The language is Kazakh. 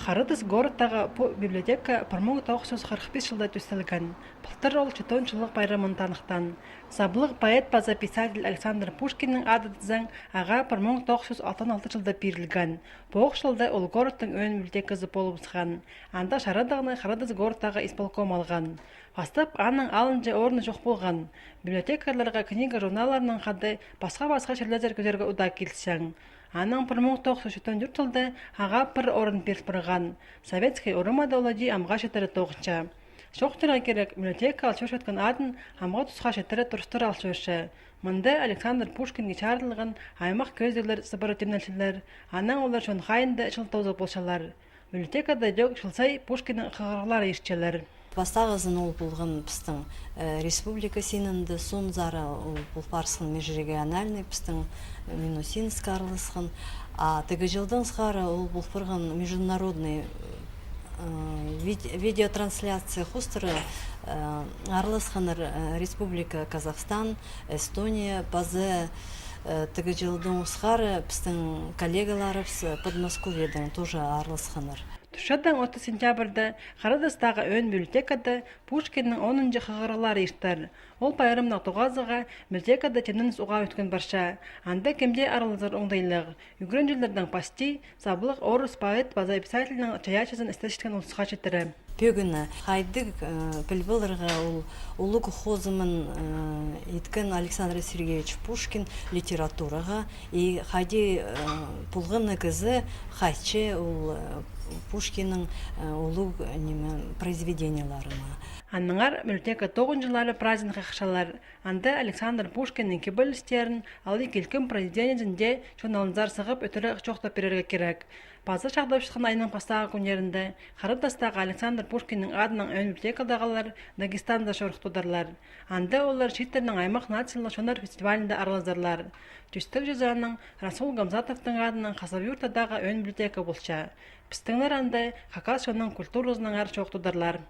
Харыдыс городтағы библиотека 1945 жылда төстелген. Былтыр ол 4 жылдық байрамын танықтан. Саблық поэт база писатель Александр Пушкиннің ады дизаң аға 1966 жылда берілген. Бұл жылда ол городтың өн библиотекасы болып сыған. Анда шарадағыны Харыдыс городтағы исполком алған. Бастап аның алынжа орны жоқ болған. Библиотекаларға книга журналарының қады басқа шерләзер көзерге ұда келсең. Аның 1904 жылда аға бір орын беріп бұрған. Советский орымада олади амға шетірі тоғынша. Шоқтыра керек библиотека алшош өткен адын амға тұсқа шетірі тұрыстыр алшошы. Мұнда Александр Пушкинге чарылған аймақ көздерлер сыбыры темнәлшілер. Аның олар шонхайында шылтаузы болшалар. Библиотекада дөк шылсай Пушкиннің қығырлары ешчелер. Бастағызын ол болған пістің республика сенінді сон зары бұл парсың межрегиональный пістің Минусинск арылысқын. А тігі жылдың сқары ол бұл пырғын международный видеотрансляция хустыры арылысқаныр Республика Казахстан, Эстония, базы тігі жылдың сқары пістің коллегаларыбыз Подмосковьеден тоже арылысқаныр. Түшәден 30 сентябрьда Харыдыстағы өн библиотекада Пушкиннің 10-нчы қығырылары ештір. Ол байрымнақ туғазыға библиотекада темнініз уға өткен барша. Анда кемде арылызыр оңдайлығы. Үгірін жылдардан пасти, саблық орыс поэт база писательінің чаячысын істешіткен ұлысқа жетірі. Пөгіні қайдық пілбілірға ұлық хозымын еткен Александр Сергеевич Пушкин литератураға и қайды пұлғыны кізі қайтшы Пушкинның ұлық произведенияларына. Анныңар библиотека 9 жылары праздник қақшалар. Анда Александр Пушкинның кебіл істерін алы келкім произведениязінде журналынзар сығып өтірі жоқтап берерге керек. Базы шағдап шыққан айның пастағы күндерінде Харыдастағы Александр Пушкинның адының өн библиотекадағалар Дагестанда шорықтударлар. Анда олар шеттерінің аймақ нациялық шонар фестивалінде аралазарлар. Түстік жүзанның Расул Гамзатовтың адының Қасабюртадағы өн библиотека болша. Пістіңлер анда Хакас шонның культурызының ар шоқтударлар.